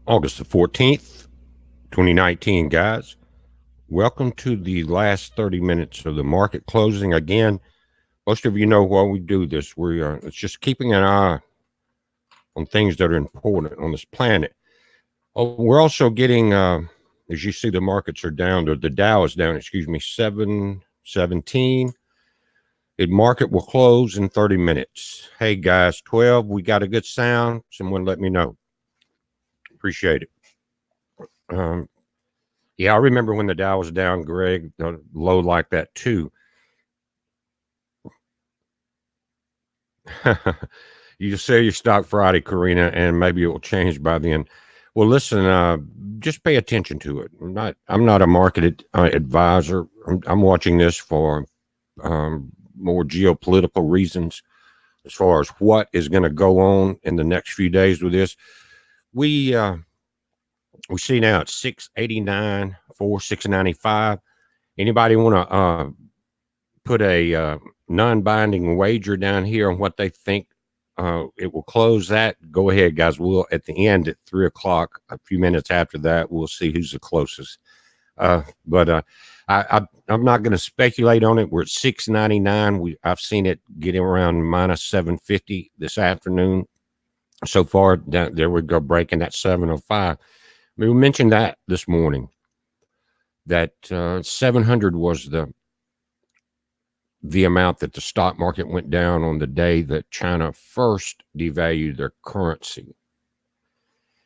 August the 14th, 2019, guys. Welcome to the last 30 minutes of the market closing. Again, most of you know why we do this. It's just keeping an eye on things that are important on this planet. Oh, we're also getting, as you see, the markets are down. The Dow is down, 717. The market will close in 30 minutes. Hey, guys, 12, we got a good sound. Someone let me know. Appreciate it. Yeah, I remember when the Dow was down, Greg, low like that too. You just say your stock Friday, Karina, and maybe it will change by then. Well, listen, just pay attention to it. I'm not a market advisor. I'm watching this for more geopolitical reasons as far as what is going to go on in the next few days with this. We see now it's 689, 695. Anybody want to put a non-binding wager down here on what they think it will close at? Go ahead, guys. We'll at the end at 3 o'clock, a few minutes after that, we'll see who's the closest. But I'm not going to speculate on it. We're at 699. I've seen it getting around minus 750 this afternoon. So far, there we go, breaking that 705. We mentioned that this morning, that 700 was the amount that the stock market went down on the day that China first devalued their currency.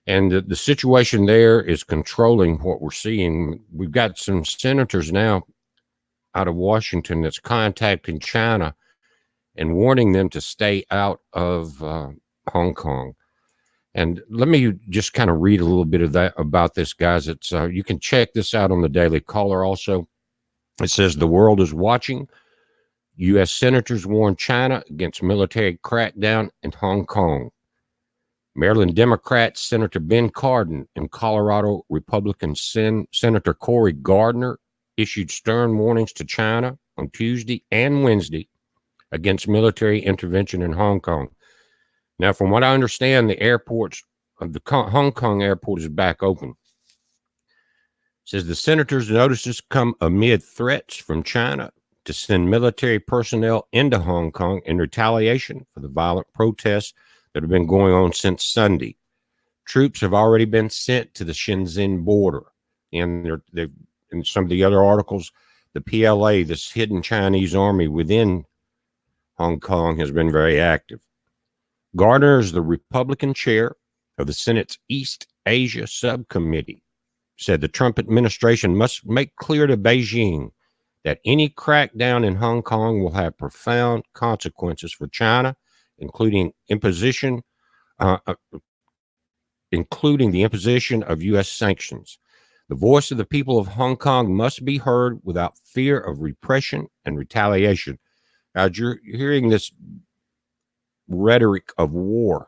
And the situation there is controlling what we're seeing. We've got some senators now out of Washington that's contacting China and warning them to stay out of Hong Kong. And let me just kind of read a little bit of that about this, guys. It's you can check this out on the Daily Caller also. It says the world is watching. U.S. senators warn China against military crackdown in Hong Kong. Maryland Democrat Senator Ben Cardin and Colorado Republican Senator Cory Gardner issued stern warnings to China on Tuesday and Wednesday against military intervention in Hong Kong. Now, from what I understand, the Hong Kong airport is back open. It says the senators' notices come amid threats from China to send military personnel into Hong Kong in retaliation for the violent protests that have been going on since Sunday. Troops have already been sent to the Shenzhen border. And in some of the other articles, the PLA, this hidden Chinese army within Hong Kong, has been very active. Gardner is the Republican chair of the Senate's East Asia Subcommittee, said the Trump administration must make clear to Beijing that any crackdown in Hong Kong will have profound consequences for China, including the imposition of U.S. sanctions. The voice of the people of Hong Kong must be heard without fear of repression and retaliation. As you're hearing this rhetoric of war,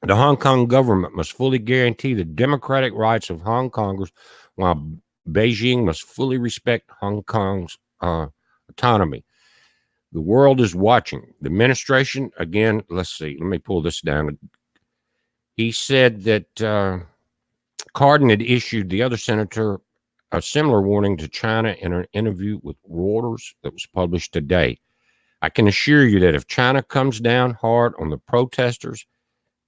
the Hong Kong government must fully guarantee the democratic rights of Hong Kongers, while Beijing must fully respect Hong Kong's autonomy. The world is watching. The administration, again, let's see, let me pull this down. He said that Cardin had issued the other senator a similar warning to China in an interview with Reuters that was published today. I can assure you that if China comes down hard on the protesters,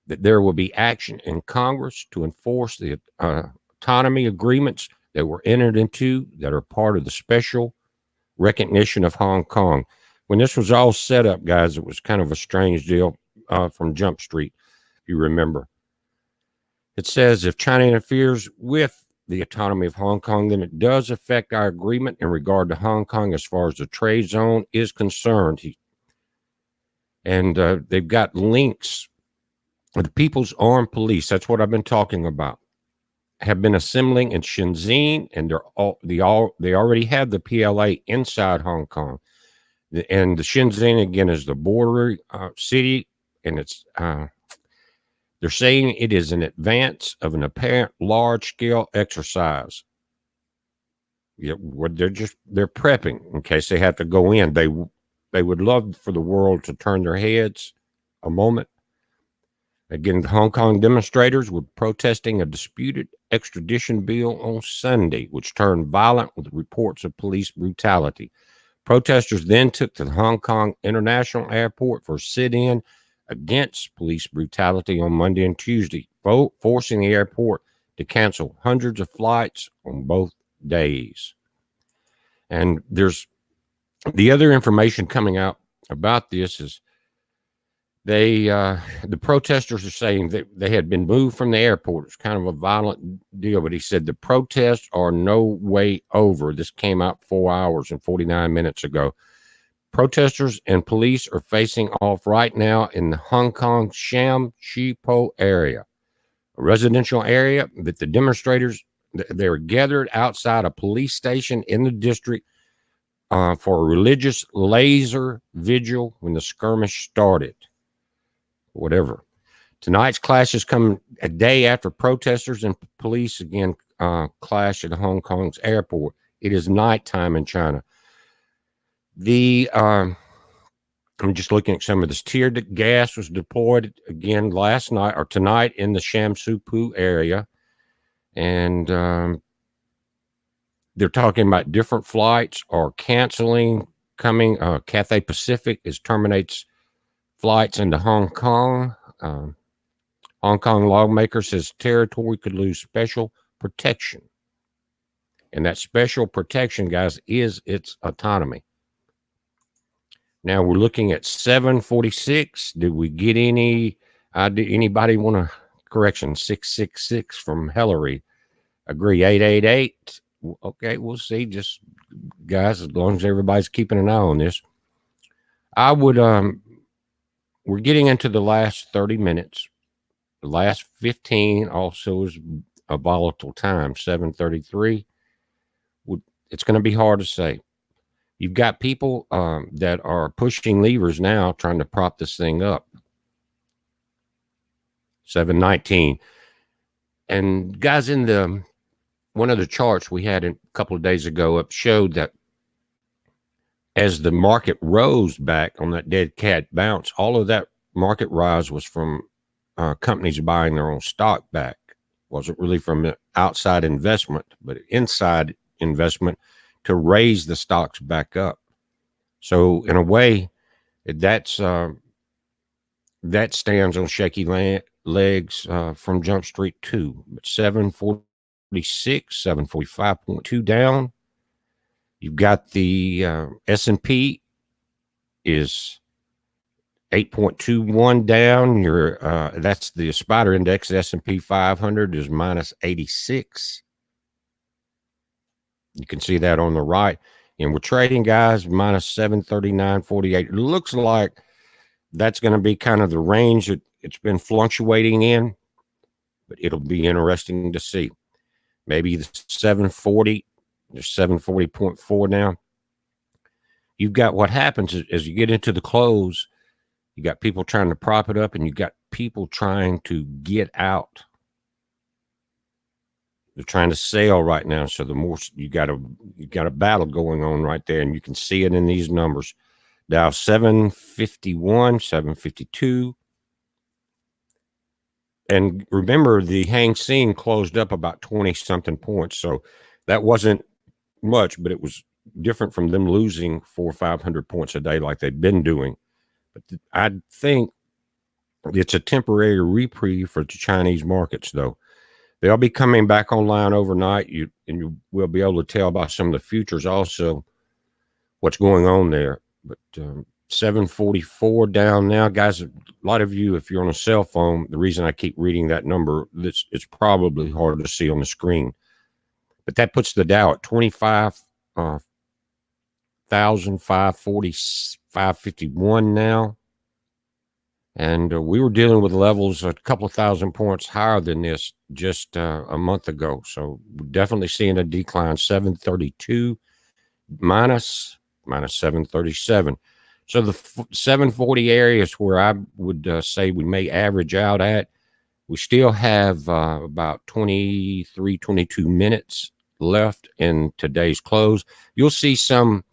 that there will be action in Congress to enforce the autonomy agreements that were entered into that are part of the special recognition of Hong Kong. When this was all set up, guys, it was kind of a strange deal from Jump Street, if you remember. It says if China interferes with the autonomy of Hong Kong, then it does affect our agreement in regard to Hong Kong as far as the trade zone is concerned. And they've got links. The People's Armed Police, that's what I've been talking about, have been assembling in Shenzhen, and they already have the PLA inside Hong Kong. And the Shenzhen, again, is the border city, and it's they're saying it is in advance of an apparent large-scale exercise. They're prepping in case they have to go in. They would love for the world to turn their heads a moment Again, the Hong Kong demonstrators were protesting a disputed extradition bill on Sunday, which turned violent with reports of police brutality. Protesters then took to the Hong Kong International Airport for a sit-in against police brutality on Monday and Tuesday, forcing the airport to cancel hundreds of flights on both days. And there's the other information coming out about this is the protesters are saying that they had been moved from the airport. It's kind of a violent deal, but he said the protests are no way over. This came out 4 hours and 49 minutes ago. Protesters and police are facing off right now in the Hong Kong Sham Shi Po area, a residential area that the demonstrators, they were gathered outside a police station in the district for a religious laser vigil when the skirmish started. Whatever. Tonight's clash is coming a day after protesters and police again clash at Hong Kong's airport. It is nighttime in China. I'm just looking at some of this. Tear gas was deployed again last night or tonight in the Sham Shi Po area, and they're talking about different flights are canceling. Cathay Pacific terminates flights into Hong Kong. Hong Kong lawmaker says territory could lose special protection. And that special protection, guys, is its autonomy. Now we're looking at 746. Did we get any idea? Anybody want a correction? 666 from Hillary. Agree. 888. Okay, we'll see. Just guys, as long as everybody's keeping an eye on this. I would we're getting into the last 30 minutes. The last 15 also is a volatile time, 7:33. It's going to be hard to say. You've got people that are pushing levers now, trying to prop this thing up. 7:19. And guys, in one of the charts we had a couple of days ago up showed that as the market rose back on that dead cat bounce, all of that market rise was from companies buying their own stock back. Wasn't really from the outside investment, but inside investment to raise the stocks back up. So in a way, that stands on shaky legs from Jump Street 2. But 746, 745.2 down. You've got the S&P is 8.21 down. That's the spider index. The S&P 500 is minus 86. You can see that on the right. And we're trading, guys, minus 739.48. It looks like that's going to be kind of the range that it's been fluctuating in, but it'll be interesting to see. Maybe the 740, there's 740.4 now. You've got what happens as you get into the close, you got people trying to prop it up, and you got people trying to get out. They're trying to sell right now. So the more you got a battle going on right there, and you can see it in these numbers. Dow 751, 752. And remember, the Hang Seng closed up about 20-something points. So that wasn't much, but it was different from them losing 400 or 500 points a day like they've been doing. But I think it's a temporary reprieve for the Chinese markets, though. They'll be coming back online overnight. You will be able to tell by some of the futures also what's going on there. But 744 down now, guys. A lot of you, if you're on a cell phone, the reason I keep reading that number, it's probably hard to see on the screen. But that puts the Dow at 25,540, 551 now. And we were dealing with levels a couple of thousand points higher than this just a month ago. So we're definitely seeing a decline, 732 minus 737. So the 740 areas where I would say we may average out at, we still have about 23, 22 minutes left in today's close. You'll see some,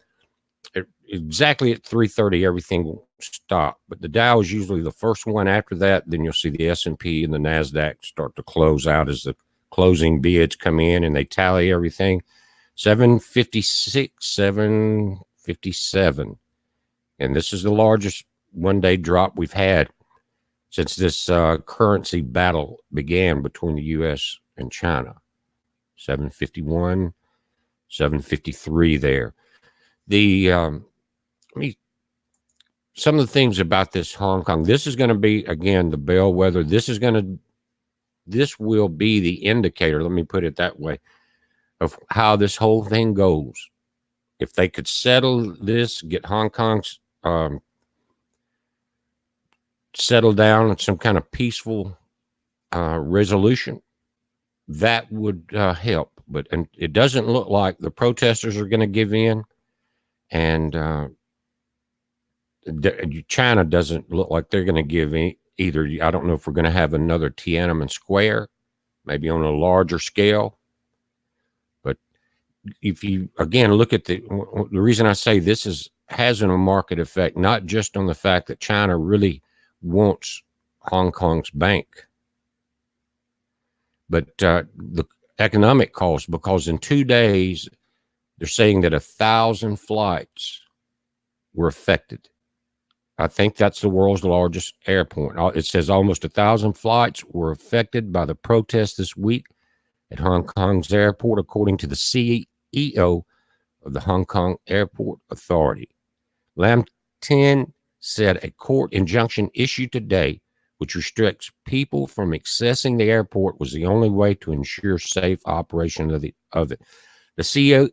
exactly at 3:30, everything will stop. But the Dow is usually the first one after that. Then you'll see the S&P and the NASDAQ start to close out as the closing bids come in and they tally everything. 756, 757. And this is the largest one-day drop we've had since this currency battle began between the U.S. and China. 751, 753 there. Some of the things about this Hong Kong, this is going to be, again, the bellwether. This will be the indicator, let me put it that way, of how this whole thing goes. If they could settle this, get Hong Kong's settle down in some kind of peaceful resolution, that would help. But it doesn't look like the protesters are going to give in, and China doesn't look like they're going to give in either. I don't know if we're going to have another Tiananmen Square, maybe on a larger scale. But if you, again, look at the reason I say this has a market effect, not just on the fact that China really wants Hong Kong's bank, but the economic cost, because in 2 days, they're saying that 1,000 flights were affected. I think that's the world's largest airport. It says almost 1,000 flights were affected by the protests this week at Hong Kong's airport, according to the CEO of the Hong Kong Airport Authority. Lam Tin said a court injunction issued today, which restricts people from accessing the airport, was the only way to ensure safe operation of it. The CEO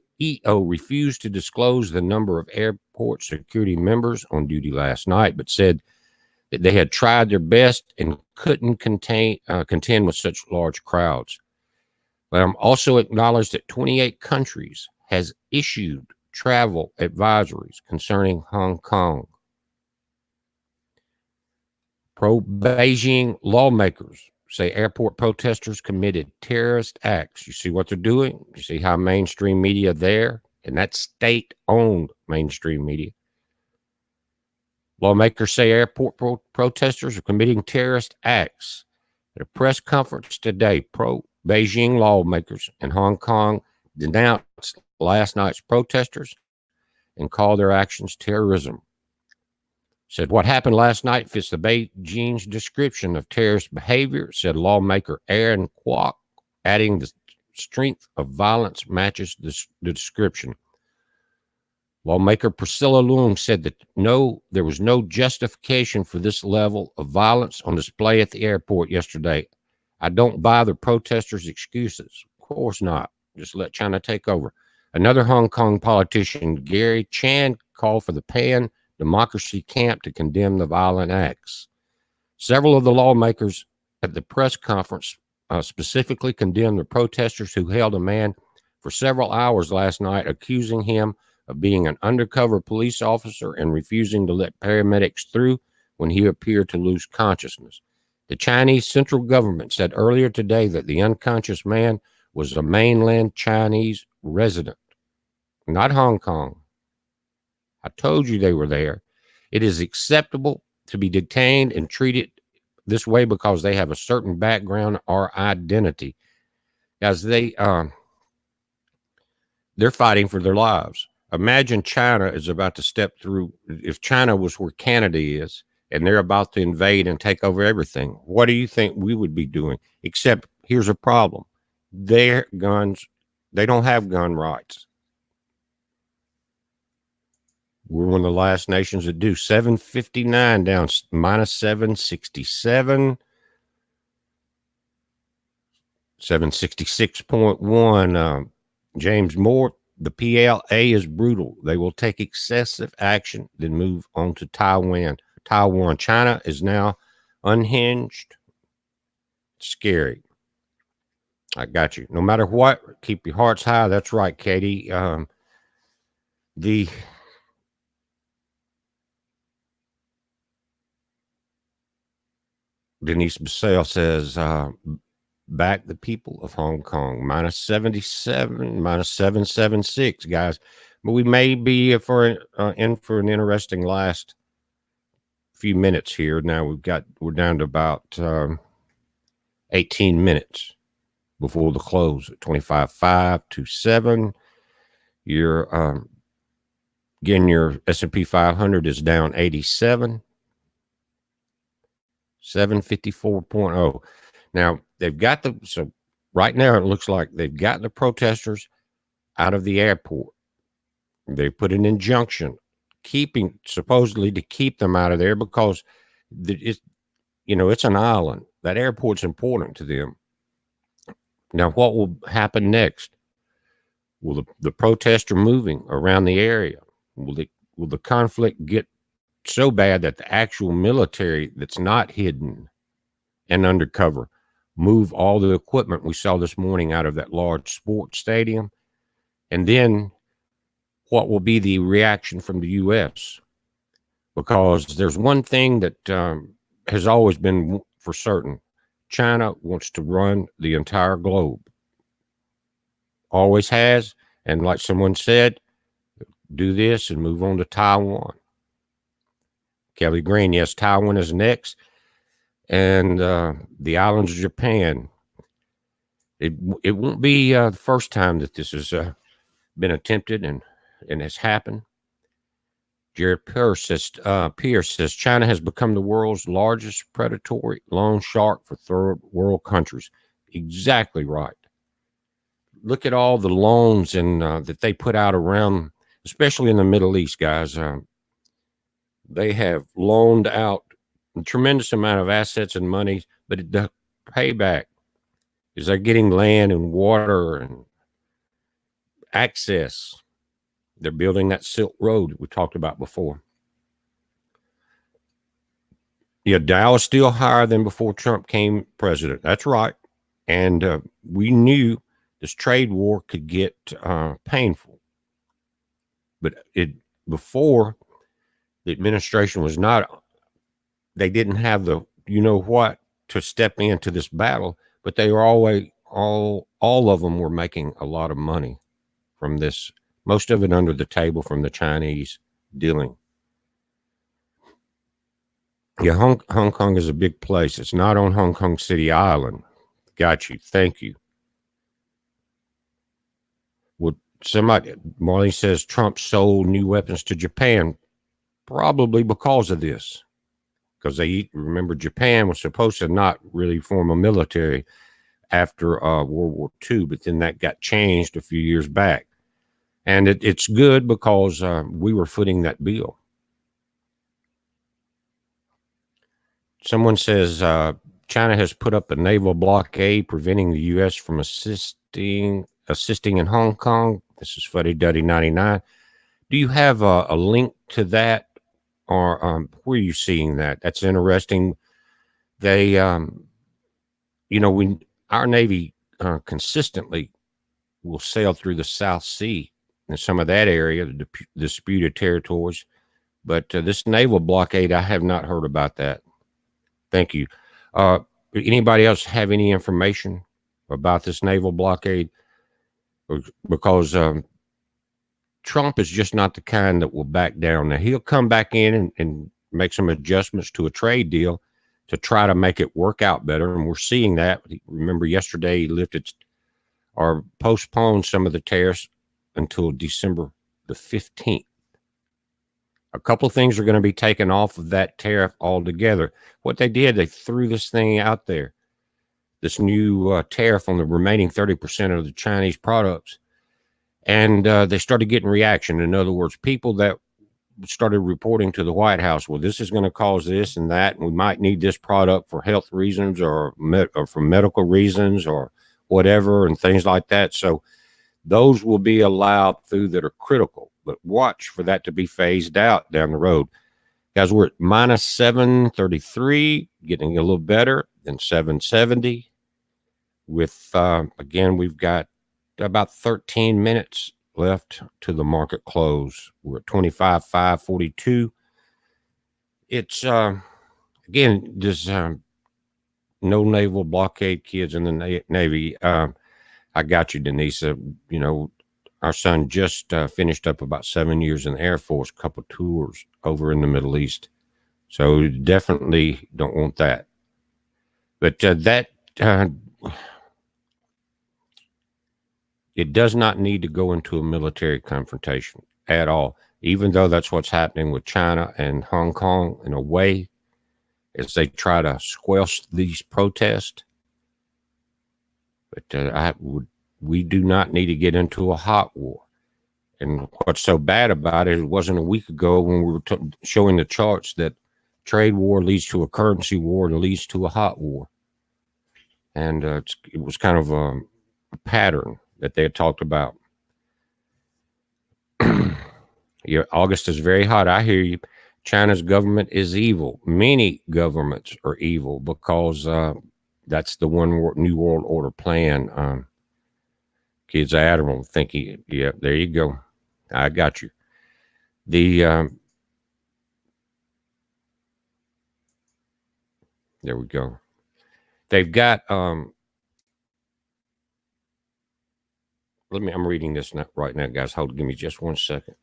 refused to disclose the number of airport security members on duty last night, but said that they had tried their best and couldn't contend with such large crowds. Lam also acknowledged that 28 countries has issued travel advisories concerning Hong Kong. Pro-Beijing lawmakers say airport protesters committed terrorist acts. You see what they're doing? You see how mainstream media there, and that's state-owned mainstream media. Lawmakers say airport protesters are committing terrorist acts. At a press conference today, pro-Beijing lawmakers in Hong Kong denounced last night's protesters and called their actions terrorism. Said what happened last night fits the Beijing's description of terrorist behavior, said lawmaker Aaron Kwok, adding the strength of violence matches the description. Lawmaker Priscilla Leung said that there was no justification for this level of violence on display at the airport yesterday. I don't buy the protesters' excuses. Of course not. Just let China take over. Another Hong Kong politician, Gary Chan, called for the pan-democracy camp to condemn the violent acts. Several of the lawmakers at the press conference specifically condemned the protesters who held a man for several hours last night, accusing him of being an undercover police officer and refusing to let paramedics through when he appeared to lose consciousness. The Chinese central government said earlier today that the unconscious man was a mainland Chinese resident, not Hong Kong. I told you they were there. It is acceptable to be detained and treated this way because they have a certain background or identity. Guys, they're fighting for their lives. Imagine China is about to step through. If China was where Canada is and they're about to invade and take over everything, what do you think we would be doing? Except here's a problem. Their guns, they don't have gun rights. We're one of the last nations that do. 759 down, minus 767. 766.1. James Moore, the PLA is brutal. They will take excessive action, then move on to Taiwan. China is now unhinged. Scary. I got you. No matter what, keep your hearts high. That's right, Katie. Denise Bissell says, back the people of Hong Kong, minus 77, minus 776, guys. But we may be in for an interesting last few minutes here. Now we're down to about 18 minutes before the close at 25,527. Your again, your S&P 500 is down 87, 754.0. Now so right now it looks like they've got the protesters out of the airport. They put an injunction supposedly to keep them out of there because it's an island. That airport's important to them. Now, what will happen next? Will the protests are moving around the area? Will the conflict get so bad that the actual military that's not hidden and undercover move all the equipment we saw this morning out of that large sports stadium? And then what will be the reaction from the U.S.? Because there's one thing that has always been for certain. China wants to run the entire globe. Always has. And like someone said, do this and move on to Taiwan. Kelly Green, yes, Taiwan is next. And the islands of Japan. It won't be the first time that this has been attempted and has happened. Jared Pierce says China has become the world's largest predatory loan shark for third world countries. Exactly right. Look at all the loans that they put out around, especially in the Middle East, guys. They have loaned out a tremendous amount of assets and money, but the payback is they're getting land and water and access. They're building that Silk Road that we talked about before. Yeah, Dow is still higher than before Trump came president. That's right. And we knew this trade war could get painful. But before the administration was not, they didn't have the, to step into this battle, but they were always, all of them were making a lot of money from this, most of it under the table from the Chinese dealing. Yeah, Hong Kong is a big place. It's not on Hong Kong City Island. Got you. Thank you. Well, Marlene says Trump sold new weapons to Japan, probably because of this. Because remember, Japan was supposed to not really form a military after World War II, but then that got changed a few years back. And it's good because we were footing that bill. Someone says China has put up a naval blockade preventing the U.S. from assisting in Hong Kong. This is Fuddy Duddy 99. Do you have a link to that, or where are you seeing that? That's interesting. They, our Navy consistently will sail through the South Sea and some of that area, the disputed territories. But this naval blockade, I have not heard about that. Thank you. Anybody else have any information about this naval blockade? Because Trump is just not the kind that will back down. Now, he'll come back in and make some adjustments to a trade deal to try to make it work out better. And we're seeing that. Remember, yesterday he lifted or postponed some of the tariffs until December the 15th. A couple of things are going to be taken off of that tariff altogether. What they did, they threw this thing out there, this new tariff on the remaining 30% of the Chinese products. And they started getting reaction. In other words, people that started reporting to the White House, well, this is going to cause this and that, and we might need this product for health reasons or for medical reasons or whatever, and things like that. So those will be allowed through that are critical. But watch for that to be phased out down the road. Guys, we're at minus 733, getting a little better than 770. With, again, we've got about 13 minutes left to the market close. We're at 25,542. It's, again, there's no naval blockade kids in the Navy. I got you, Denise. our son just finished up about 7 years in the Air Force, a couple tours over in the Middle East. So definitely don't want that. But it does not need to go into a military confrontation at all, even though that's what's happening with China and Hong Kong in a way, as they try to squelch these protests. But we do not need to get into a hot war. And what's so bad about it wasn't a week ago when we were showing the charts that trade war leads to a currency war and leads to a hot war. And it was kind of a pattern that they had talked about. Yeah, August is very hot. I hear you. China's government is evil. Many governments are evil because that's the New World Order plan. Kids Admiral thinking, yeah, there you go. I got you. There we go. They've got I'm reading this right now, guys. Give me just 1 second.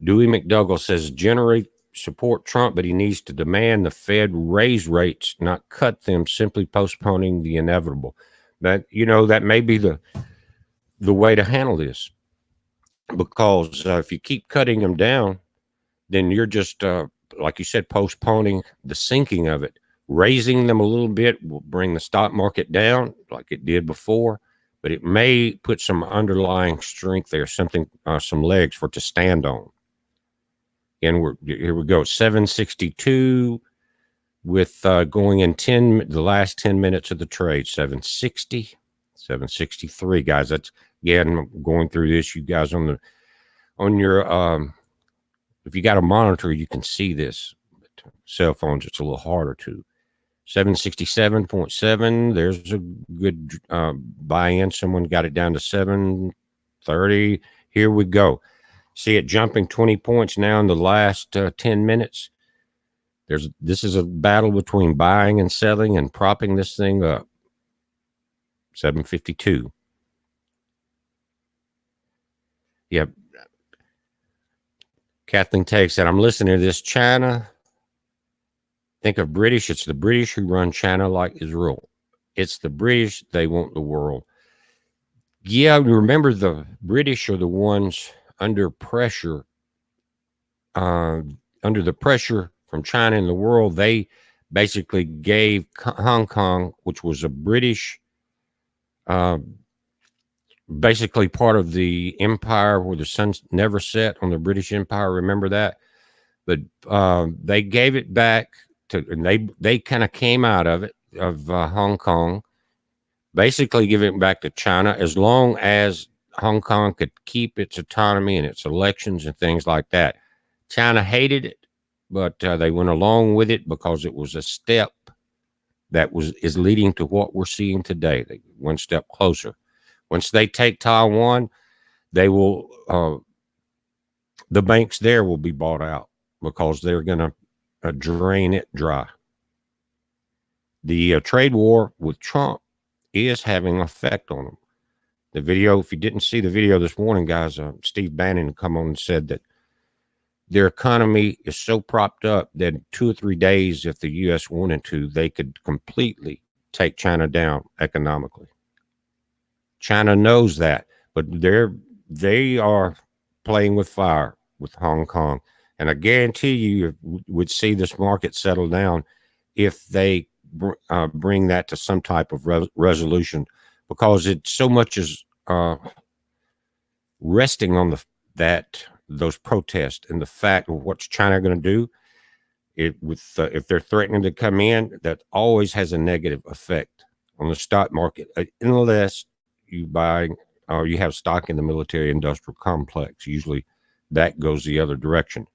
Dewey McDougall says generally support Trump, but he needs to demand the Fed raise rates, not cut them, simply postponing the inevitable. That that may be the way to handle this, because if you keep cutting them down, then you're just like you said, postponing the sinking of it. Raising them a little bit will bring the stock market down like it did before, but it may put some underlying strength there, something, some legs for it to stand on. And here we go, 762 with going in the last 10 minutes of the trade, 760, 763, guys. That's, again, I'm going through this. You guys on your if you got a monitor, you can see this. But cell phones, it's a little harder to. 767.7. There's a good buy-in. Someone got it down to 730. Here we go. See it jumping 20 points now in the last 10 minutes. This is a battle between buying and selling and propping this thing up. 752. Yep. Kathleen Tate said, I'm listening to this. China. Think of British. It's the British who run China like Israel. It's the British. They want the world. Yeah, remember the British are the ones under pressure, under the pressure from China and the world. They basically gave Hong Kong, which was a British, basically part of the empire where the sun never set on the British Empire. Remember that? But they gave it back and they kind of came out of it, of Hong Kong, basically giving it back to China as long as Hong Kong could keep its autonomy and its elections and things like that. China hated it, but they went along with it because it was a step that is leading to what we're seeing today. They one step closer. Once they take Taiwan, they will the banks there will be bought out because they're going to drain it dry. The trade war with Trump is having an effect on them. The video, if you didn't see the video this morning, guys, Steve Bannon come on and said that their economy is so propped up that in 2 or 3 days, if the U.S. wanted to, they could completely take China down economically. China knows that, but they are playing with fire with Hong Kong. And I guarantee you would see this market settle down if they bring that to some type of resolution, because it so much is resting on those protests and the fact of what's China going to do. If they're threatening to come in, that always has a negative effect on the stock market, unless you buy or you have stock in the military industrial complex. Usually that goes the other direction.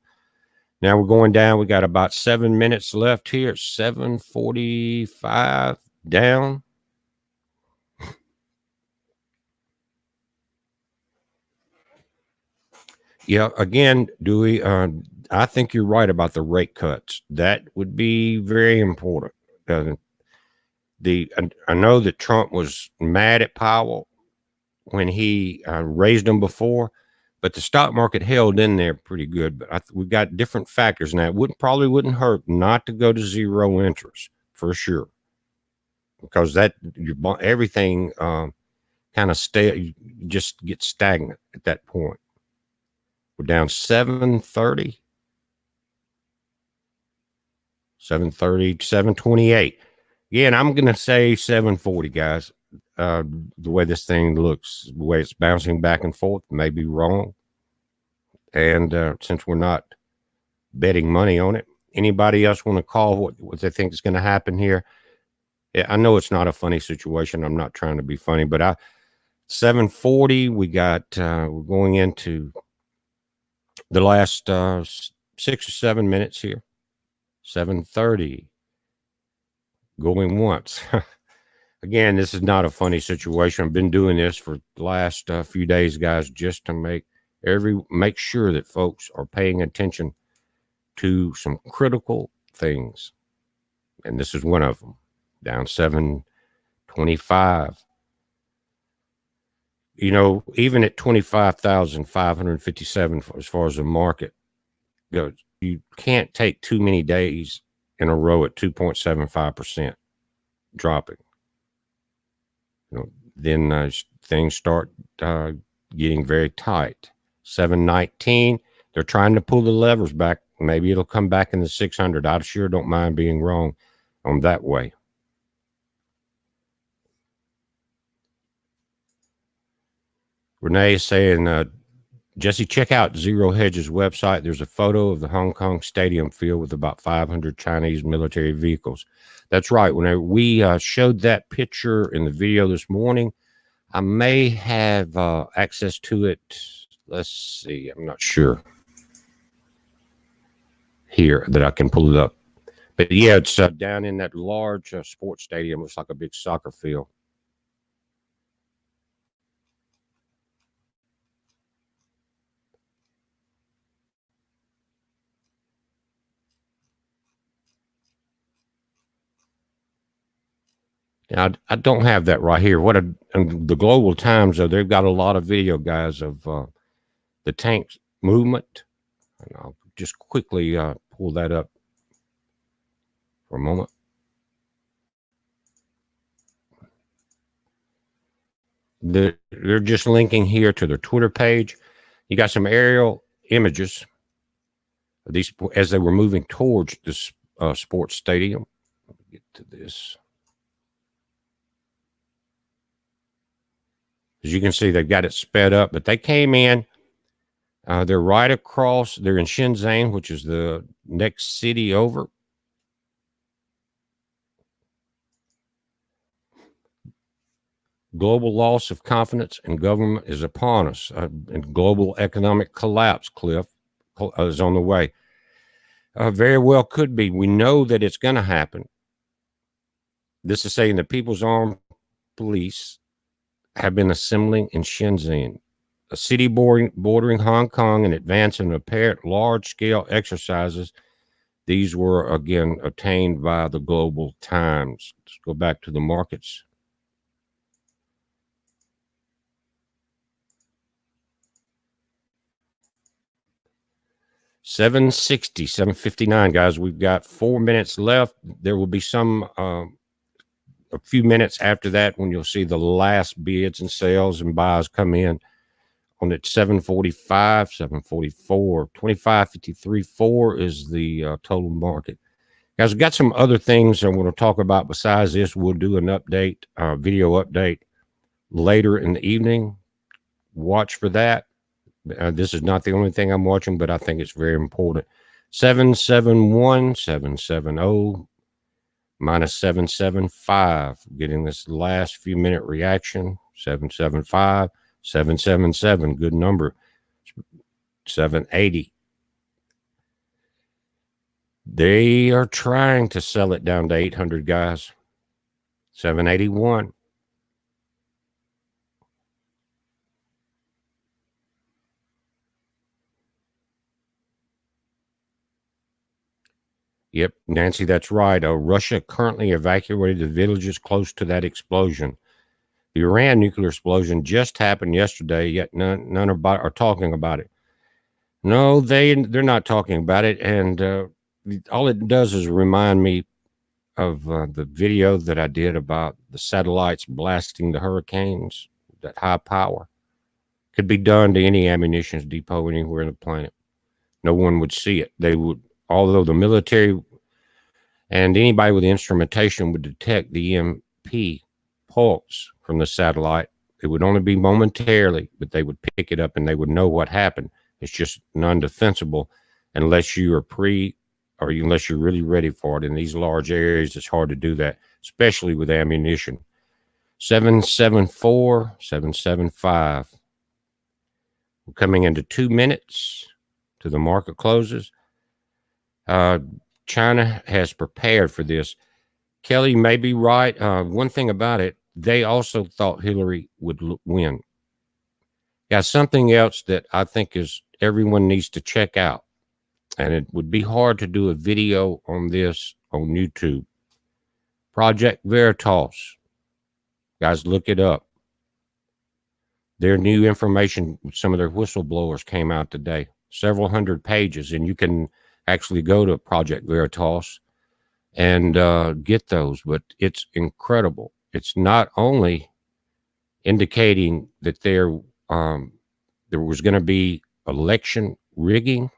Now we're going down. We got about 7 minutes left here. 7:45 down. Yeah, again, Dewey, I think you're right about the rate cuts. That would be very important. Uh, I know that Trump was mad at Powell when he raised them before, but the stock market held in there pretty good. But we've got different factors now. It probably wouldn't hurt not to go to zero interest for sure, because that everything kind of just get stagnant at that point. We're down 730, 728. Yeah, and I'm going to say 740, guys. The way this thing looks, the way it's bouncing back and forth, may be wrong. And since we're not betting money on it, anybody else want to call what they think is going to happen here? Yeah, I know it's not a funny situation. I'm not trying to be funny, but 740, we got, we're going into the last 6 or 7 minutes here. 730, going once. Again, this is not a funny situation. I've been doing this for the last few days, guys, just to make sure that folks are paying attention to some critical things. And this is one of them. Down 725. You know, even at 25,557 as far as the market goes, you can't take too many days in a row at 2.75% dropping. You know, then things start getting very tight. 719, they're trying to pull the levers back. Maybe it'll come back in the 600. I sure don't mind being wrong on that way. Renee is saying, Jesse, check out Zero Hedge's website. There's a photo of the Hong Kong stadium field with about 500 Chinese military vehicles. That's right. When we showed that picture in the video this morning, I may have access to it. Let's see. I'm not sure here that I can pull it up. But yeah, it's down in that large sports stadium. Looks like a big soccer field. Now, I don't have that right here. The Global Times, though, they've got a lot of video, guys, of the tank movement. And I'll just quickly pull that up for a moment. They're just linking here to their Twitter page. You got some aerial images of these as they were moving towards this sports stadium. Let me get to this. As you can see, they've got it sped up, but they came in. They're right across. They're in Shenzhen, which is the next city over. Global loss of confidence in government is upon us. And global economic collapse, Cliff, is on the way. Very well could be. We know that it's going to happen. This is saying the People's Armed Police have been assembling in Shenzhen, a city bordering Hong Kong, in advance of apparent large-scale exercises. These were, again, obtained by the Global Times. Let's go back to the markets. $760, $759, guys. We've got 4 minutes left. There will be a few minutes after that when you'll see the last bids and sales and buys come in on at 745, 744, 25.53.4 is the total market. Guys, we've got some other things I want to talk about besides this. We'll do an update, video update later in the evening. Watch for that. This is not the only thing I'm watching, but I think it's very important. 771, 770, minus 775. Getting this last few minute reaction. 775, 777. Good number. 780. They are trying to sell it down to 800, guys. 781. Yep, Nancy, that's right. Russia currently evacuated the villages close to that explosion. The Iran nuclear explosion just happened yesterday, yet none are talking about it. No, they're not talking about it, and all it does is remind me of the video that I did about the satellites blasting the hurricanes, that high power. Could be done to any ammunition depot anywhere on the planet. No one would see it. They would, although the military and anybody with instrumentation would detect the EMP pulse from the satellite. It would only be momentarily, but they would pick it up and they would know what happened. It's just non-defensible unless you are or unless you're really ready for it. In these large areas, it's hard to do that, especially with ammunition. 774, 775. We're coming into 2 minutes to the market closes. China has prepared for this. Kelly may be right. One thing about it, they also thought Hillary would win. Yeah, something else that I think is everyone needs to check out, and it would be hard to do a video on this on YouTube. Project Veritas. Guys, look it up. Their new information, some of their whistleblowers came out today, several hundred pages, and you can actually go to Project Veritas and get those, but it's incredible. It's not only indicating that there was going to be election rigging,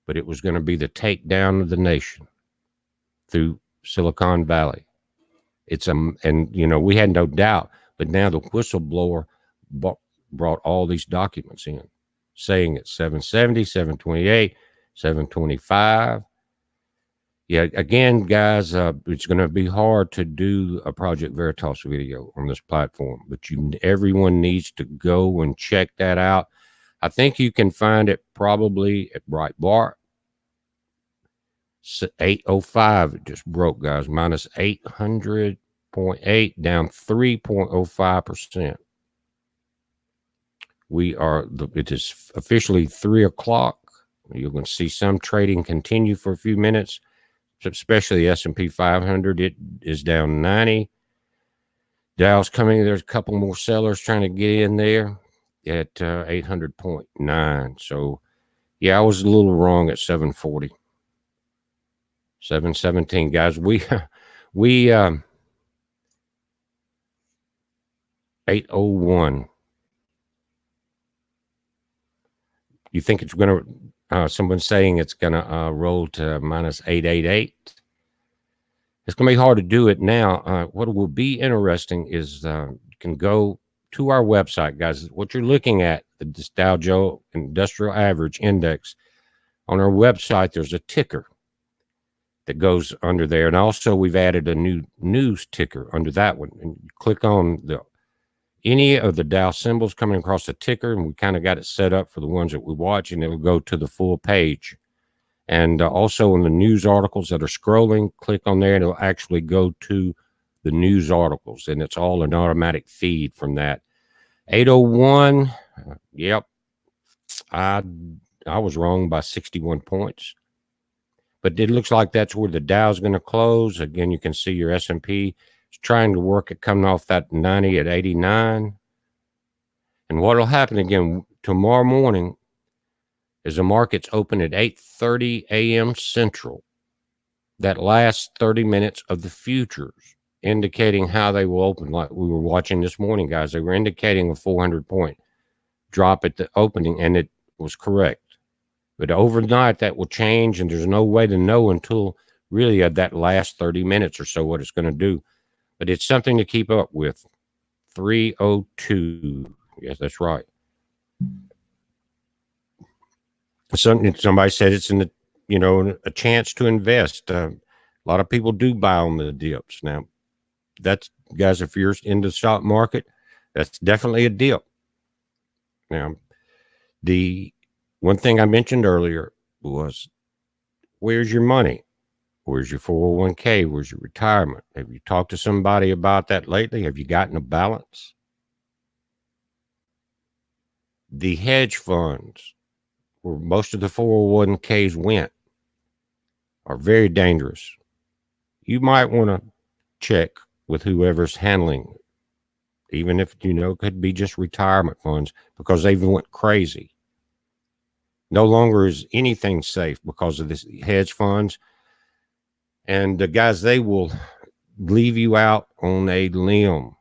but it was going to be the takedown of the nation through Silicon Valley. And we had no doubt, but now the whistleblower brought all these documents in, saying it's 770, 728, 725. Yeah, again, guys, it's going to be hard to do a Project Veritas video on this platform, but everyone needs to go and check that out. I think you can find it probably at Breitbart. 805, it just broke, guys, minus 800.8, down 3.05%. It is officially 3 o'clock. You're going to see some trading continue for a few minutes, especially the S&P 500. It is down 90. Dow's coming. There's a couple more sellers trying to get in there at 800.9. So, yeah, I was a little wrong at 740. 717, guys. We 801. You think it's going to, someone's saying it's going to roll to minus 888. It's going to be hard to do it now. What will be interesting is you can go to our website, guys. What you're looking at, the Dow Jones Industrial Average Index, on our website, there's a ticker that goes under there. And also we've added a new news ticker under that one. And you click on any of the Dow symbols coming across the ticker, and we kind of got it set up for the ones that we watch, and it'll go to the full page. And also in the news articles that are scrolling, click on there and it'll actually go to the news articles, and it's all an automatic feed from that. 801, yep, I was wrong by 61 points. But it looks like that's where the Dow's going to close. Again, you can see your S&P is trying to work at coming off that 90 at 89. And what will happen again tomorrow morning is the markets open at 8:30 a.m. Central. That last 30 minutes of the futures, indicating how they will open, like we were watching this morning, guys. They were indicating a 400-point drop at the opening, and it was correct. But overnight, that will change, and there's no way to know until really at that last 30 minutes or so what it's going to do. But it's something to keep up with. 302. Yes, that's right. Somebody said it's in the, a chance to invest. A lot of people do buy on the dips. Now, that's, guys, if you're in the stock market, that's definitely a dip. Now, the one thing I mentioned earlier was, where's your money? Where's your 401k? Where's your retirement? Have you talked to somebody about that lately? Have you gotten a balance? The hedge funds, where most of the 401ks went, are very dangerous. You might want to check with whoever's handling, even if it could be just retirement funds, because they've went crazy. No longer is anything safe because of this hedge funds. And the guys, they will leave you out on a limb.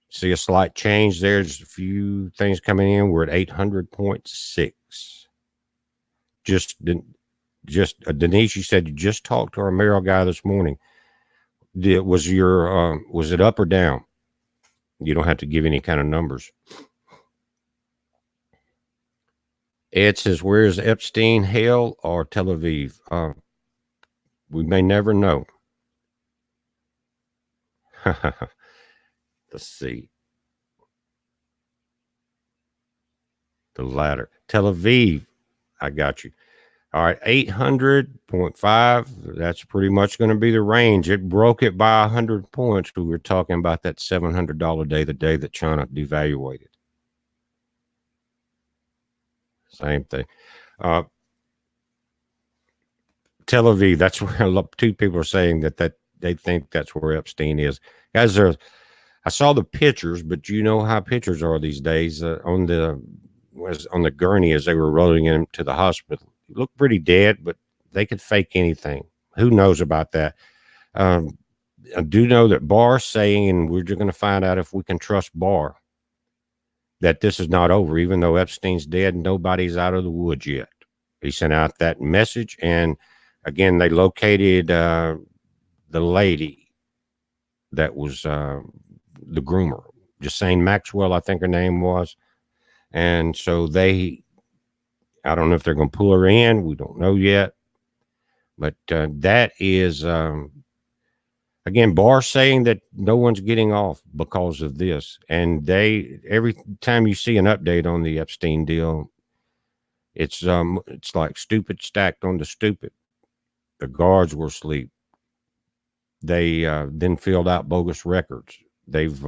See a slight change there. There's a few things coming in. We're at 800.6. Denise, you said you just talked to our Merrill guy this morning. Was it up or down? You don't have to give any kind of numbers. Ed says, where is Epstein, hell or Tel Aviv? We may never know. Let's see. The latter. Tel Aviv. I got you. All right, 800.5. That's pretty much going to be the range. It broke it by 100 points. We were talking about that $700 day, the day that China devaluated. Same thing. Tel Aviv. That's where two people are saying that they think that's where Epstein is. Guys, I saw the pictures, but you know how pictures are these days on the gurney as they were rolling him to the hospital. He looked pretty dead, but they could fake anything. Who knows about that? I do know that Barr's saying, and we're just going to find out if we can trust Barr, that this is not over. Even though Epstein's dead, nobody's out of the woods yet. He sent out that message, and again, they located the lady that was the groomer, Justine Maxwell, I think her name was. And so I don't know if they're going to pull her in. We don't know yet. But that is, again, Barr saying that no one's getting off because of this. And every time you see an update on the Epstein deal, it's like stupid stacked on the stupid. The guards were asleep. They then filled out bogus records. They've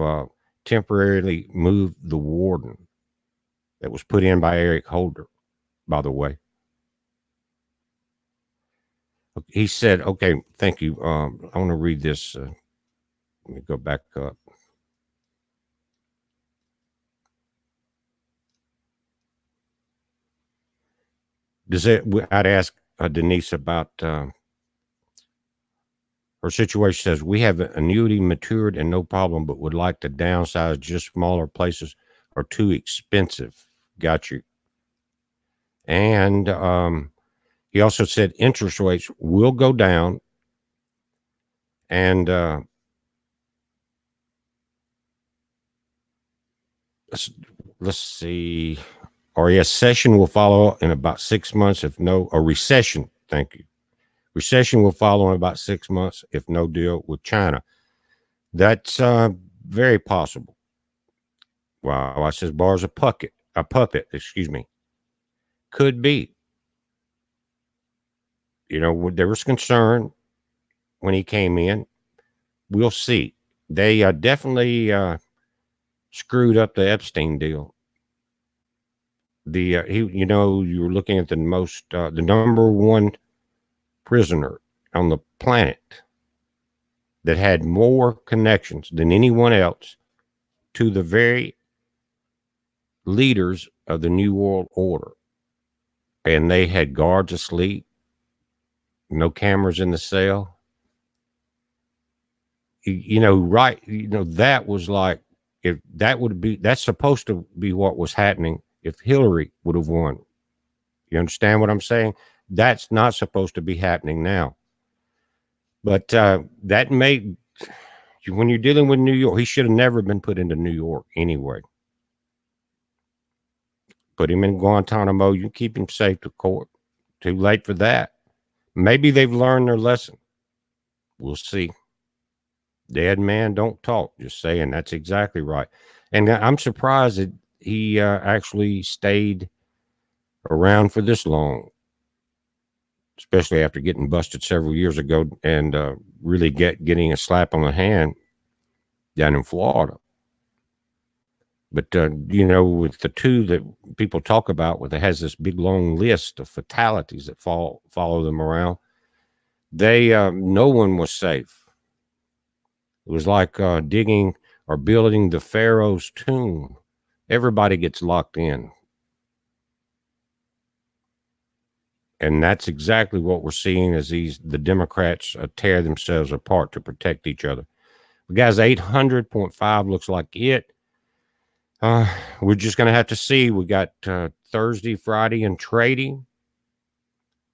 temporarily moved the warden that was put in by Eric Holder, by the way. He said, okay, thank you. I want to read this. Let me go back up. I'd ask Denise about her situation. Says, we have annuity matured and no problem, but would like to downsize. Just smaller places are too expensive. Got you. And he also said interest rates will go down. And let's see. Or yes, recession will follow in about 6 months. If no, a recession. Thank you. Recession will follow in about 6 months if no deal with China. That's very possible. Wow, I says Barr's a puppet. Excuse me. Could be. There was concern when he came in. We'll see. They definitely screwed up the Epstein deal. You were looking at the number one prisoner on the planet that had more connections than anyone else to the very leaders of the New World Order. And they had guards asleep, no cameras in the cell. That was like, that's supposed to be what was happening if Hillary would have won. You understand what I'm saying? That's not supposed to be happening now. But that made, when you're dealing with New York, he should have never been put into New York anyway. Put him in Guantanamo. You keep him safe to court. Too late for that. Maybe they've learned their lesson. We'll see. Dead man don't talk. Just saying, that's exactly right. And I'm surprised that he actually stayed around for this long, especially after getting busted several years ago and really getting a slap on the hand down in Florida. But, with the two that people talk about, where they has this big long list of fatalities that follow them around, They no one was safe. It was like digging or building the Pharaoh's tomb. Everybody gets locked in. And that's exactly what we're seeing as the Democrats tear themselves apart to protect each other. Guys, 800.5 looks like it. We're just going to have to see. We got Thursday, Friday, and trading.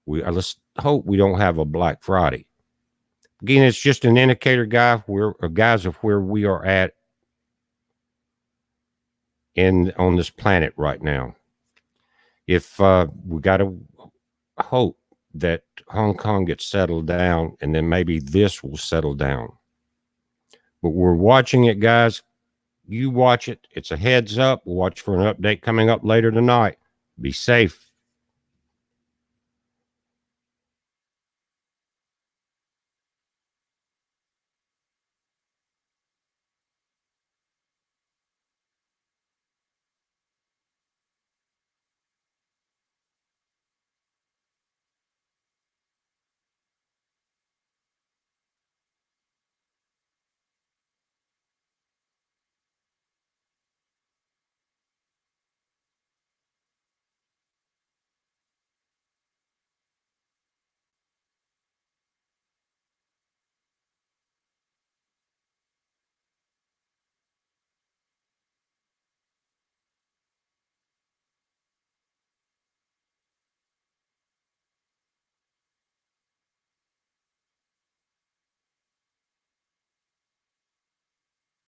Let's hope we don't have a Black Friday. Again, it's just an indicator, guys, of where we are at on this planet right now. If we got to hope that Hong Kong gets settled down, and then maybe this will settle down. But we're watching it, guys. You watch it. It's a heads up. We'll watch for an update coming up later tonight. Be safe.